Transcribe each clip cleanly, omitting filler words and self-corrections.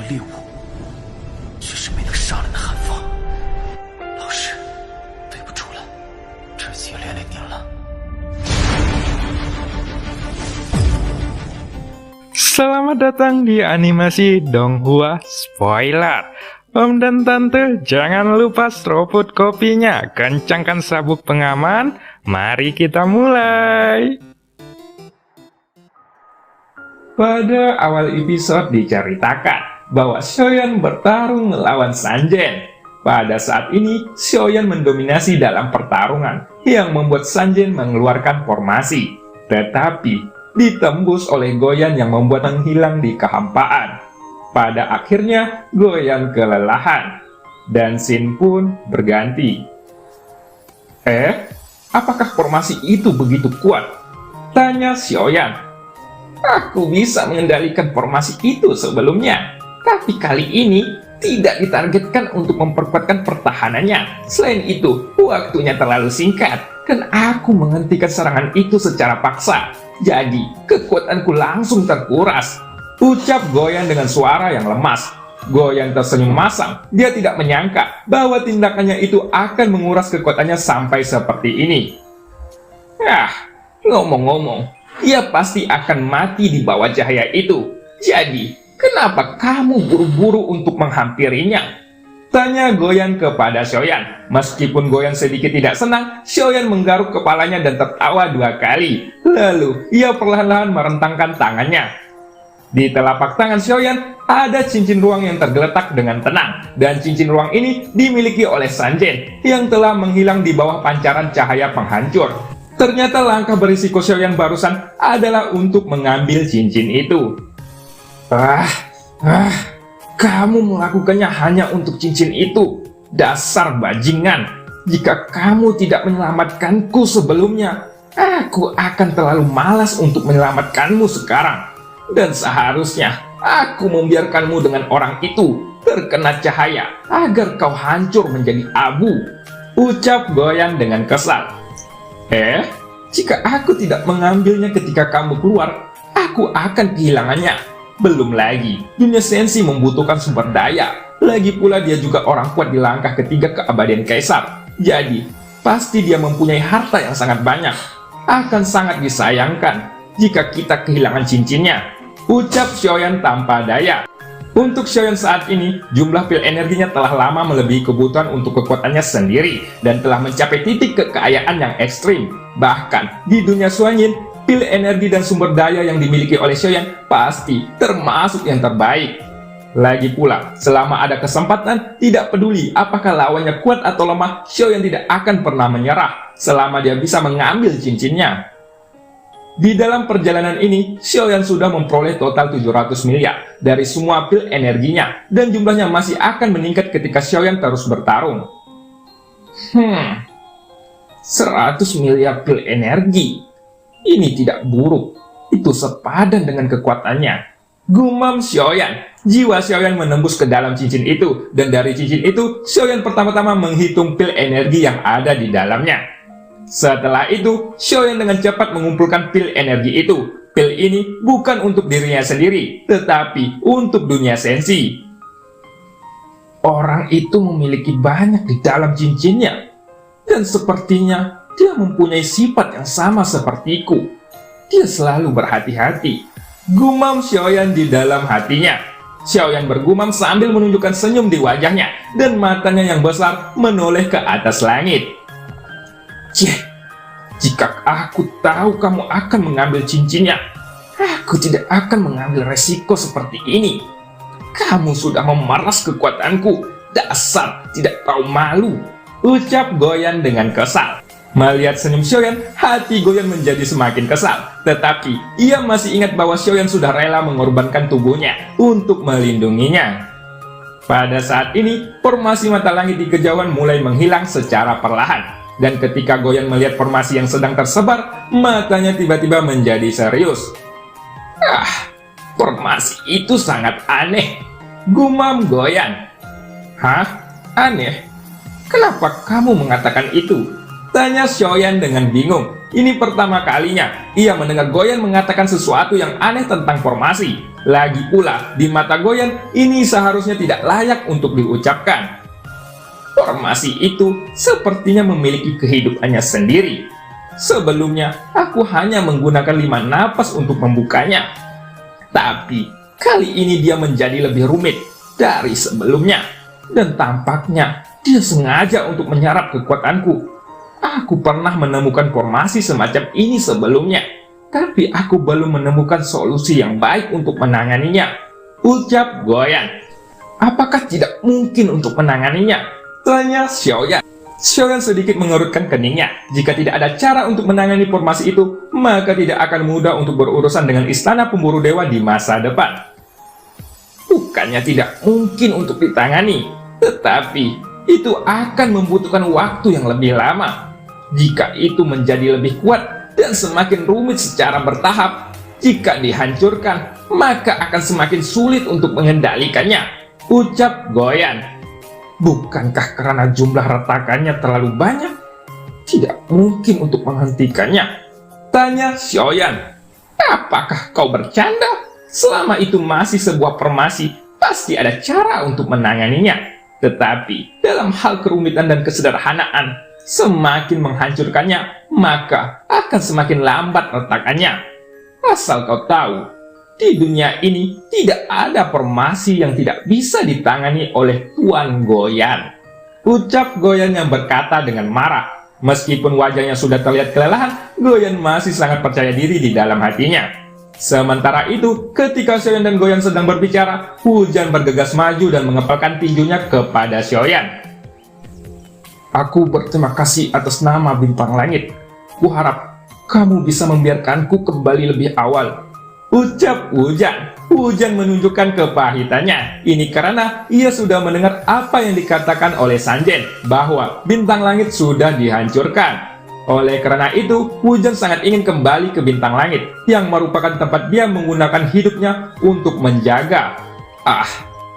猎物，却是没能杀人的寒风。老师，对不住了，这次也连累您了。Selamat datang di animasi Donghua Spoiler. Om dan Tante, jangan lupa seruput kopinya, kencangkan sabuk pengaman, mari kita mulai. Pada awal episode diceritakan bahwa Xiaoyan bertarung melawan Sanjen. Pada saat ini, Xiaoyan mendominasi dalam pertarungan yang membuat Sanjen mengeluarkan formasi. Tetapi, ditembus oleh Goyan yang membuat menghilang di kehampaan. Pada akhirnya, Goyan kelelahan, dan scene pun berganti. Apakah formasi itu begitu kuat? Tanya Xiaoyan. Aku bisa mengendalikan formasi itu sebelumnya, tapi kali ini tidak ditargetkan untuk memperkuatkan pertahanannya. Selain itu, waktunya terlalu singkat, dan aku menghentikan serangan itu secara paksa. Jadi, kekuatanku langsung terkuras. Ucap Goyan dengan suara yang lemas. Goyan tersenyum masam. Dia tidak menyangka bahwa tindakannya itu akan menguras kekuatannya sampai seperti ini. Ngomong-ngomong, ia pasti akan mati di bawah cahaya itu. Jadi, kenapa kamu buru-buru untuk menghampirinya? Tanya Goyan kepada Xiaoyan. Meskipun Goyan sedikit tidak senang, Xiaoyan menggaruk kepalanya dan tertawa 2 kali. Lalu, ia perlahan-lahan merentangkan tangannya. Di telapak tangan Xiaoyan, ada cincin ruang yang tergeletak dengan tenang. Dan cincin ruang ini dimiliki oleh Sanjen, yang telah menghilang di bawah pancaran cahaya penghancur. Ternyata langkah berisiko Xiaoyan barusan adalah untuk mengambil cincin itu. Kamu melakukannya hanya untuk cincin itu. Dasar bajingan. Jika kamu tidak menyelamatkanku sebelumnya, aku akan terlalu malas untuk menyelamatkanmu sekarang. Dan seharusnya aku membiarkanmu dengan orang itu terkena cahaya agar kau hancur menjadi abu. Ucap Goyan dengan kesal. Jika aku tidak mengambilnya ketika kamu keluar, aku akan kehilangannya. Belum lagi, dunia sensi membutuhkan sumber daya. Lagi pula dia juga orang kuat di langkah ketiga keabadian Kaisar. Jadi, pasti dia mempunyai harta yang sangat banyak. Akan sangat disayangkan jika kita kehilangan cincinnya. Ucap Xiaoyan tanpa daya. Untuk Xiaoyan saat ini, jumlah pil energinya telah lama melebihi kebutuhan untuk kekuatannya sendiri dan telah mencapai titik kekayaan yang ekstrim. Bahkan, di dunia Xuanyin, pil energi dan sumber daya yang dimiliki oleh Xiaoyan pasti termasuk yang terbaik. Lagi pula, selama ada kesempatan, tidak peduli apakah lawannya kuat atau lemah, Xiaoyan tidak akan pernah menyerah selama dia bisa mengambil cincinnya. Di dalam perjalanan ini, Xiaoyan sudah memperoleh total 700 miliar dari semua pil energinya, dan jumlahnya masih akan meningkat ketika Xiaoyan terus bertarung. 100 miliar pil energi. Ini tidak buruk. Itu sepadan dengan kekuatannya. Gumam Xiaoyan. Jiwa Xiaoyan menembus ke dalam cincin itu, dan dari cincin itu, Xiaoyan pertama-tama menghitung pil energi yang ada di dalamnya. Setelah itu, Xiaoyan dengan cepat mengumpulkan pil energi itu. Pil ini bukan untuk dirinya sendiri, tetapi untuk dunia sensi. Orang itu memiliki banyak di dalam cincinnya, dan sepertinya dia mempunyai sifat yang sama sepertiku. Dia selalu berhati-hati. Gumam Xiaoyan di dalam hatinya. Xiaoyan bergumam sambil menunjukkan senyum di wajahnya, dan matanya yang besar menoleh ke atas langit. Jika aku tahu kamu akan mengambil cincinnya, aku tidak akan mengambil resiko seperti ini. Kamu sudah memeras kekuatanku, dasar tidak tahu malu. Ucap Goyan dengan kesal. Melihat senyum Xiaoyan, hati Goyan menjadi semakin kesal. Tetapi, ia masih ingat bahwa Xiaoyan sudah rela mengorbankan tubuhnya untuk melindunginya. Pada saat ini, formasi mata langit di kejauhan mulai menghilang secara perlahan. Dan ketika Goyan melihat formasi yang sedang tersebar, matanya tiba-tiba menjadi serius. Formasi itu sangat aneh. Gumam Goyan. Aneh? Kenapa kamu mengatakan itu? Tanya Xiaoyan dengan bingung. Ini pertama kalinya ia mendengar Goyan mengatakan sesuatu yang aneh tentang formasi. Lagi pula, di mata Goyan, ini seharusnya tidak layak untuk diucapkan. Formasi itu sepertinya memiliki kehidupannya sendiri. Sebelumnya, aku hanya menggunakan 5 napas untuk membukanya. Tapi, kali ini dia menjadi lebih rumit dari sebelumnya. Dan tampaknya, dia sengaja untuk menyerap kekuatanku. Aku pernah menemukan formasi semacam ini sebelumnya, tapi aku belum menemukan solusi yang baik untuk menanganinya. Ucap Goyan. Apakah tidak mungkin untuk menanganinya? Tanya Xiaoyan. Xiaoyan sedikit mengerutkan keningnya. Jika tidak ada cara untuk menangani formasi itu, maka tidak akan mudah untuk berurusan dengan istana pemburu dewa di masa depan. Bukannya tidak mungkin untuk ditangani, tetapi itu akan membutuhkan waktu yang lebih lama. Jika itu menjadi lebih kuat dan semakin rumit secara bertahap, jika dihancurkan, maka akan semakin sulit untuk mengendalikannya. Ucap Goyan. Bukankah karena jumlah retakannya terlalu banyak? Tidak mungkin untuk menghentikannya. Tanya Xiaoyan. Apakah kau bercanda? Selama itu masih sebuah formasi, pasti ada cara untuk menanganinya. Tetapi dalam hal kerumitan dan kesederhanaan, semakin menghancurkannya, maka akan semakin lambat retakannya. Asal kau tahu, di dunia ini tidak ada formasi yang tidak bisa ditangani oleh Tuan Goyan. Ucap Goyan yang berkata dengan marah. Meskipun wajahnya sudah terlihat kelelahan, Goyan masih sangat percaya diri di dalam hatinya. Sementara itu, ketika Xiaoyan dan Goyan sedang berbicara, Hujan bergegas maju dan mengepalkan tinjunya kepada Xiaoyan. Aku berterima kasih atas nama bintang langit. Kuharap kamu bisa membiarkanku kembali lebih awal. Ucap Hujan. Hujan menunjukkan kepahitannya. Ini karena ia sudah mendengar apa yang dikatakan oleh Sanjen, bahwa bintang langit sudah dihancurkan. Oleh karena itu, Hujan sangat ingin kembali ke bintang langit, yang merupakan tempat dia menggunakan hidupnya untuk menjaga.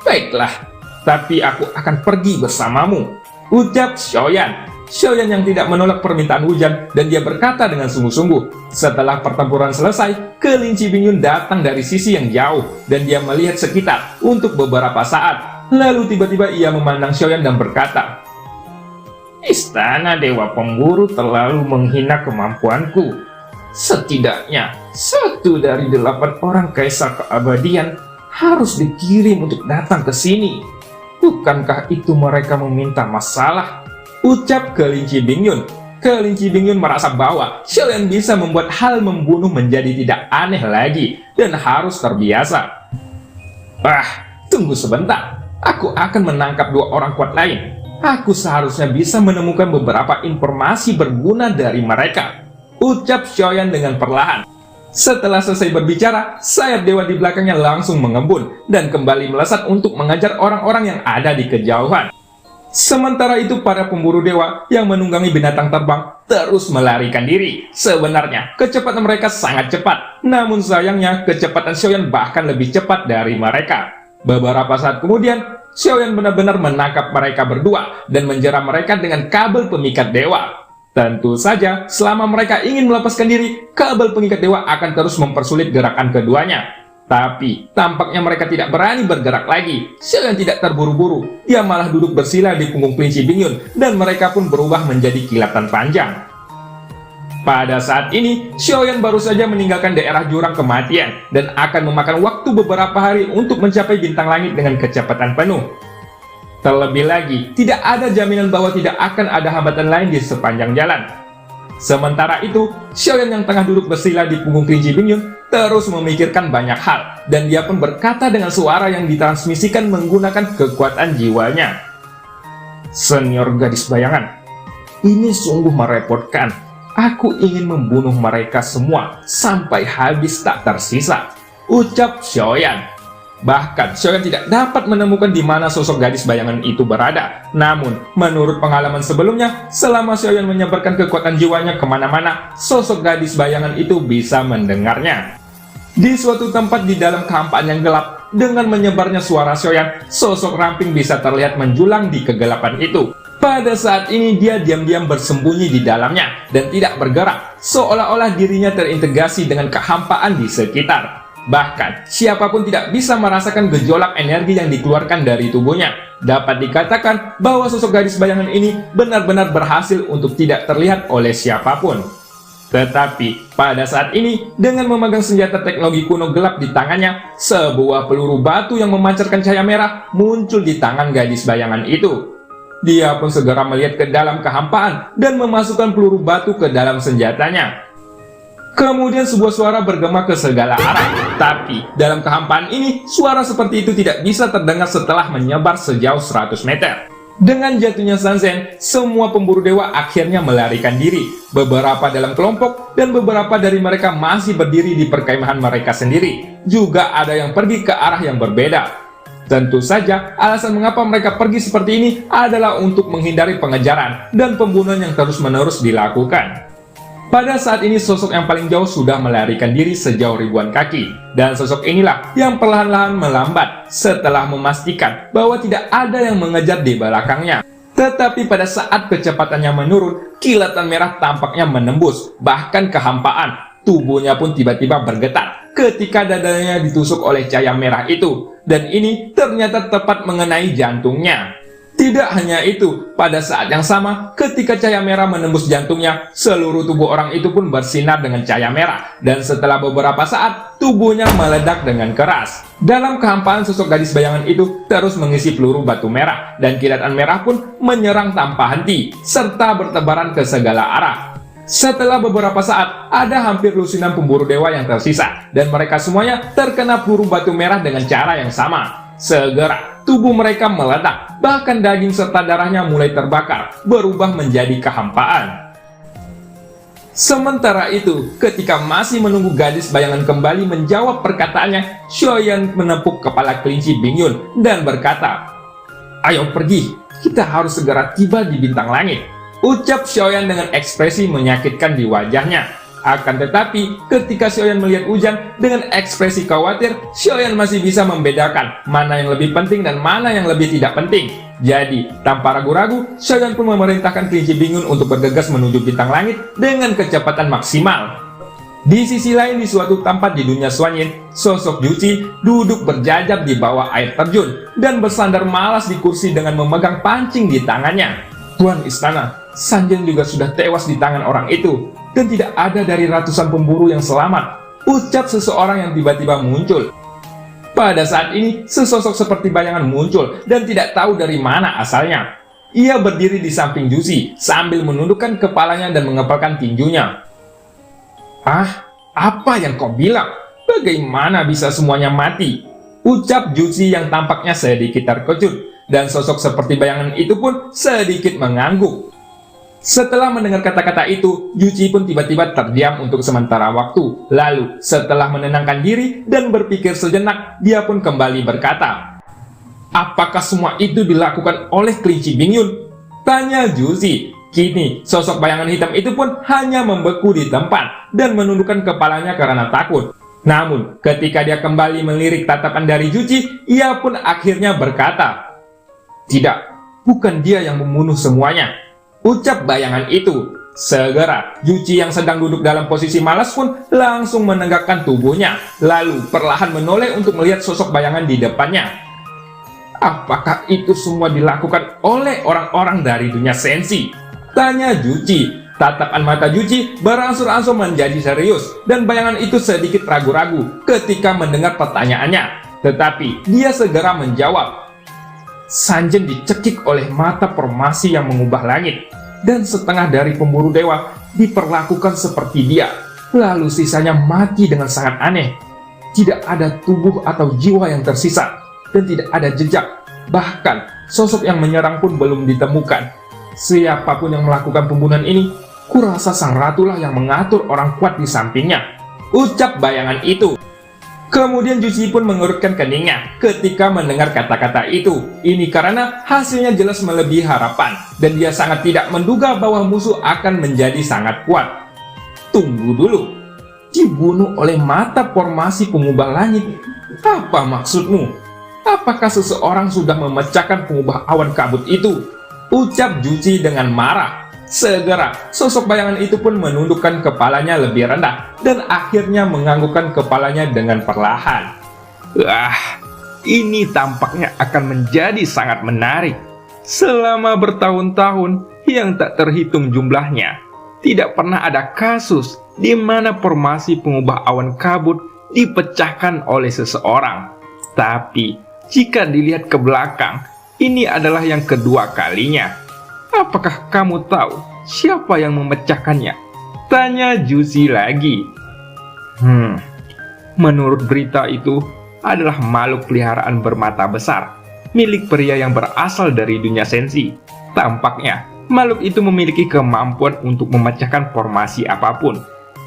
Baiklah, tapi aku akan pergi bersamamu. Ucap Xiaoyan. Xiaoyan yang tidak menolak permintaan Hujan, dan dia berkata dengan sungguh-sungguh. Setelah pertempuran selesai, kelinci Bingyun datang dari sisi yang jauh, dan dia melihat sekitar untuk beberapa saat. Lalu tiba-tiba ia memandang Xiaoyan dan berkata, Istana Dewa Pemburu terlalu menghina kemampuanku. Setidaknya, 1 dari 8 orang Kaisar Keabadian harus dikirim untuk datang ke sini. Bukankah itu mereka meminta masalah? Ucap kelinci Bingyun. Kelinci Bingyun merasa bahwa Xiaoyan bisa membuat hal membunuh menjadi tidak aneh lagi dan harus terbiasa. Tunggu sebentar. Aku akan menangkap 2 orang kuat lain. Aku seharusnya bisa menemukan beberapa informasi berguna dari mereka. Ucap Xiaoyan dengan perlahan. Setelah selesai berbicara, sayap dewa di belakangnya langsung mengembun dan kembali melesat untuk mengajar orang-orang yang ada di kejauhan. Sementara itu, para pemburu dewa yang menunggangi binatang terbang terus melarikan diri. Sebenarnya, kecepatan mereka sangat cepat. Namun sayangnya, kecepatan Xiaoyan bahkan lebih cepat dari mereka. Beberapa saat kemudian, Xiaoyan benar-benar menangkap mereka berdua dan menjerat mereka dengan kabel pemikat dewa. Tentu saja, selama mereka ingin melepaskan diri, kabel pengikat dewa akan terus mempersulit gerakan keduanya. Tapi, tampaknya mereka tidak berani bergerak lagi. Xiaoyan tidak terburu-buru. Dia malah duduk bersila di punggung kelinci Bingyun, dan mereka pun berubah menjadi kilatan panjang. Pada saat ini, Xiaoyan baru saja meninggalkan daerah jurang kematian, dan akan memakan waktu beberapa hari untuk mencapai bintang langit dengan kecepatan penuh. Terlebih lagi, tidak ada jaminan bahwa tidak akan ada hambatan lain di sepanjang jalan. Sementara itu, Xiaoyan yang tengah duduk bersila di punggung kelinci Bingyun terus memikirkan banyak hal, dan dia pun berkata dengan suara yang ditransmisikan menggunakan kekuatan jiwanya. Senior gadis bayangan, ini sungguh merepotkan. Aku ingin membunuh mereka semua sampai habis tak tersisa. Ucap Xiaoyan. Bahkan, Xiaoyan tidak dapat menemukan di mana sosok gadis bayangan itu berada. Namun, menurut pengalaman sebelumnya, selama Xiaoyan menyebarkan kekuatan jiwanya kemana-mana, sosok gadis bayangan itu bisa mendengarnya. Di suatu tempat di dalam kehampaan yang gelap, dengan menyebarnya suara Xiaoyan, sosok ramping bisa terlihat menjulang di kegelapan itu. Pada saat ini dia diam-diam bersembunyi di dalamnya dan tidak bergerak, seolah-olah dirinya terintegrasi dengan kehampaan di sekitar. Bahkan, siapapun tidak bisa merasakan gejolak energi yang dikeluarkan dari tubuhnya. Dapat dikatakan bahwa sosok gadis bayangan ini benar-benar berhasil untuk tidak terlihat oleh siapapun. Tetapi, pada saat ini, dengan memegang senjata teknologi kuno gelap di tangannya, sebuah peluru batu yang memancarkan cahaya merah muncul di tangan gadis bayangan itu. Dia pun segera melihat ke dalam kehampaan dan memasukkan peluru batu ke dalam senjatanya. Kemudian sebuah suara bergema ke segala arah. Tapi, dalam kehampaan ini, suara seperti itu tidak bisa terdengar setelah menyebar sejauh 100 meter. Dengan jatuhnya Sanzen, semua pemburu dewa akhirnya melarikan diri. Beberapa dalam kelompok dan beberapa dari mereka masih berdiri di perkemahan mereka sendiri. Juga ada yang pergi ke arah yang berbeda. Tentu saja, alasan mengapa mereka pergi seperti ini adalah untuk menghindari pengejaran dan pembunuhan yang terus-menerus dilakukan. Pada saat ini, sosok yang paling jauh sudah melarikan diri sejauh ribuan kaki. Dan sosok inilah yang perlahan-lahan melambat setelah memastikan bahwa tidak ada yang mengejar di belakangnya. Tetapi pada saat kecepatannya menurun, kilatan merah tampaknya menembus, bahkan kehampaan. Tubuhnya pun tiba-tiba bergetar ketika dadanya ditusuk oleh cahaya merah itu. Dan ini ternyata tepat mengenai jantungnya. Tidak hanya itu, pada saat yang sama, ketika cahaya merah menembus jantungnya, seluruh tubuh orang itu pun bersinar dengan cahaya merah. Dan setelah beberapa saat, tubuhnya meledak dengan keras. Dalam kehampaan, sosok gadis bayangan itu terus mengisi peluru batu merah. Dan kilatan merah pun menyerang tanpa henti, serta bertebaran ke segala arah. Setelah beberapa saat, ada hampir lusinan pemburu dewa yang tersisa, dan mereka semuanya terkena peluru batu merah dengan cara yang sama. Segera, tubuh mereka meledak, bahkan daging serta darahnya mulai terbakar, berubah menjadi kehampaan. Sementara itu, ketika masih menunggu gadis bayangan kembali menjawab perkataannya, Xiaoyan menepuk kepala kelinci Bingyun dan berkata, "Ayo pergi, kita harus segera tiba di bintang langit." Ucap Xiaoyan dengan ekspresi menyakitkan di wajahnya. Akan tetapi, ketika Xiaoyan melihat Ujang dengan ekspresi khawatir, Xiaoyan masih bisa membedakan mana yang lebih penting dan mana yang lebih tidak penting. Jadi, tanpa ragu-ragu, Xiaoyan pun memerintahkan kelinci Bingyun untuk bergegas menuju bintang langit dengan kecepatan maksimal. Di sisi lain, di suatu tempat di dunia Xuanyin, sosok Yuqi duduk berjajar di bawah air terjun dan bersandar malas di kursi dengan memegang pancing di tangannya. Tuan istana, Sanjin juga sudah tewas di tangan orang itu, dan tidak ada dari ratusan pemburu yang selamat, ucap seseorang yang tiba-tiba muncul. Pada saat ini, sesosok seperti bayangan muncul dan tidak tahu dari mana asalnya. Ia berdiri di samping Yuqi sambil menundukkan kepalanya dan mengepalkan tinjunya. "Ah, apa yang kau bilang? Bagaimana bisa semuanya mati?" ucap Yuqi yang tampaknya sedikit terkejut. Dan sosok seperti bayangan itu pun sedikit mengangguk. Setelah mendengar kata-kata itu, Yuqi pun tiba-tiba terdiam untuk sementara waktu. Lalu, setelah menenangkan diri dan berpikir sejenak, dia pun kembali berkata, "Apakah semua itu dilakukan oleh kelinci Bingyun?" tanya Yuqi. Kini, sosok bayangan hitam itu pun hanya membeku di tempat dan menundukkan kepalanya karena takut. Namun, ketika dia kembali melirik tatapan dari Yuqi, ia pun akhirnya berkata, "Tidak, bukan dia yang membunuh semuanya," ucap bayangan itu. Segera, Yuqi yang sedang duduk dalam posisi malas pun langsung menegakkan tubuhnya, lalu perlahan menoleh untuk melihat sosok bayangan di depannya. "Apakah itu semua dilakukan oleh orang-orang dari dunia Senshi?" tanya Yuqi. Tatapan mata Yuqi berangsur-angsur menjadi serius, dan bayangan itu sedikit ragu-ragu ketika mendengar pertanyaannya. Tetapi, dia segera menjawab, "Sanjin dicekik oleh mata formasi yang mengubah langit, dan setengah dari pemburu dewa diperlakukan seperti dia, lalu sisanya mati dengan sangat aneh. Tidak ada tubuh atau jiwa yang tersisa, dan tidak ada jejak. Bahkan, sosok yang menyerang pun belum ditemukan. Siapapun yang melakukan pembunuhan ini, kurasa sang ratulah yang mengatur orang kuat di sampingnya," ucap bayangan itu. Kemudian Yuqi pun mengerutkan keningnya ketika mendengar kata-kata itu. Ini karena hasilnya jelas melebihi harapan, dan dia sangat tidak menduga bahwa musuh akan menjadi sangat kuat. "Tunggu dulu, dibunuh oleh mata formasi pengubah langit. Apa maksudmu? Apakah seseorang sudah memecahkan pengubah awan kabut itu?" ucap Juji dengan marah. Segera, sosok bayangan itu pun menundukkan kepalanya lebih rendah dan akhirnya menganggukkan kepalanya dengan perlahan. Ini tampaknya akan menjadi sangat menarik. Selama bertahun-tahun yang tak terhitung jumlahnya, tidak pernah ada kasus di mana formasi pengubah awan kabut dipecahkan oleh seseorang. Tapi, jika dilihat ke belakang, ini adalah yang kedua kalinya. Apakah kamu tahu siapa yang memecahkannya? Tanya Juzi lagi. Menurut berita itu adalah makhluk peliharaan bermata besar, milik pria yang berasal dari dunia sensi. Tampaknya, makhluk itu memiliki kemampuan untuk memecahkan formasi apapun.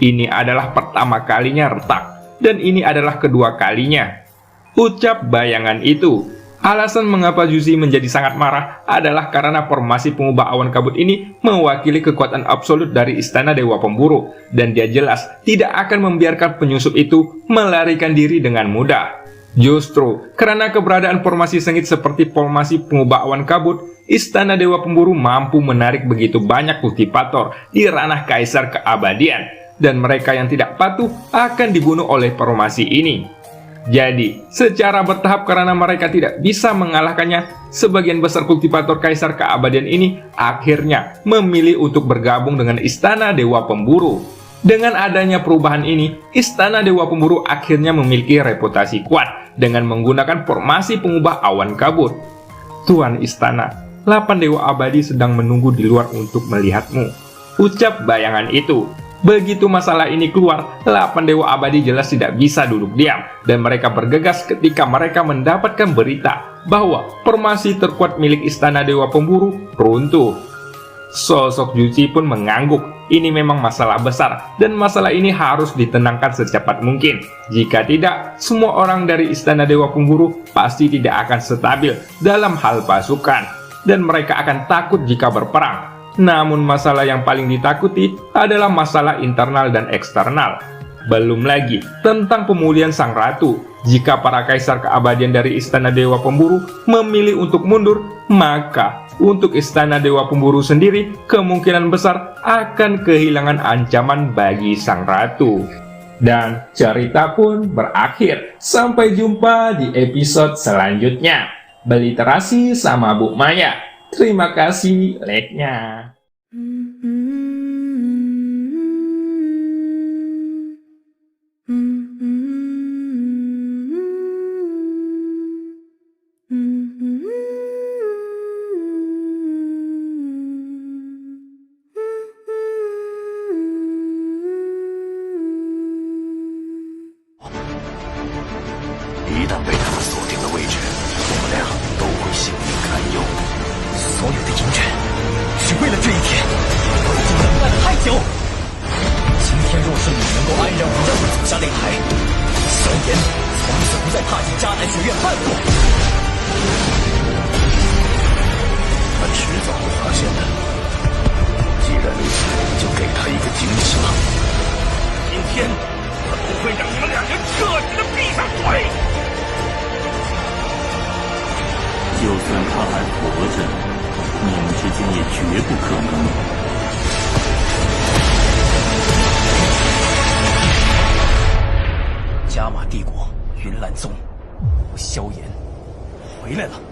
Ini adalah pertama kalinya retak, dan ini adalah kedua kalinya. Ucap bayangan itu. Alasan mengapa Juzi menjadi sangat marah adalah karena formasi pengubah awan kabut ini mewakili kekuatan absolut dari Istana Dewa Pemburu, dan dia jelas tidak akan membiarkan penyusup itu melarikan diri dengan mudah. Justru, karena keberadaan formasi sengit seperti formasi pengubah awan kabut, Istana Dewa Pemburu mampu menarik begitu banyak kultivator di ranah Kaisar Keabadian, dan mereka yang tidak patuh akan dibunuh oleh formasi ini. Jadi, secara bertahap karena mereka tidak bisa mengalahkannya, sebagian besar kultivator Kaisar Keabadian ini akhirnya memilih untuk bergabung dengan Istana Dewa Pemburu. Dengan adanya perubahan ini, Istana Dewa Pemburu akhirnya memiliki reputasi kuat dengan menggunakan formasi pengubah awan kabut. Tuan Istana, 8 Dewa Abadi sedang menunggu di luar untuk melihatmu, ucap bayangan itu. Begitu masalah ini keluar, 8 Dewa Abadi jelas tidak bisa duduk diam, dan mereka bergegas ketika mereka mendapatkan berita bahwa formasi terkuat milik Istana Dewa Pemburu runtuh. Sosok Juzi pun mengangguk. Ini memang masalah besar, dan masalah ini harus ditenangkan secepat mungkin. Jika tidak, semua orang dari Istana Dewa Pemburu pasti tidak akan stabil dalam hal pasukan, dan mereka akan takut jika berperang. Namun masalah yang paling ditakuti adalah masalah internal dan eksternal. Belum lagi tentang pemulihan Sang Ratu. Jika para kaisar keabadian dari Istana Dewa Pemburu memilih untuk mundur, maka untuk Istana Dewa Pemburu sendiri kemungkinan besar akan kehilangan ancaman bagi Sang Ratu. Dan cerita pun berakhir. Sampai jumpa di episode selanjutnya. Beliterasi sama Bu Maya. Terima kasih like-nya.一旦被他们锁定了位置，我们俩都会性命堪忧。所有的阴阵，是为了这一天，我已经等待了太久。今天若是你能够安然无恙地走下擂台，萧炎从此不再踏进迦南学院半步。他迟早会发现的。既然如此，就给他一个惊喜吧。今天，我不会让你们两人彻底的闭上嘴。就算他还活着，你们之间也绝不可能。加玛帝国云岚宗，萧炎回来了。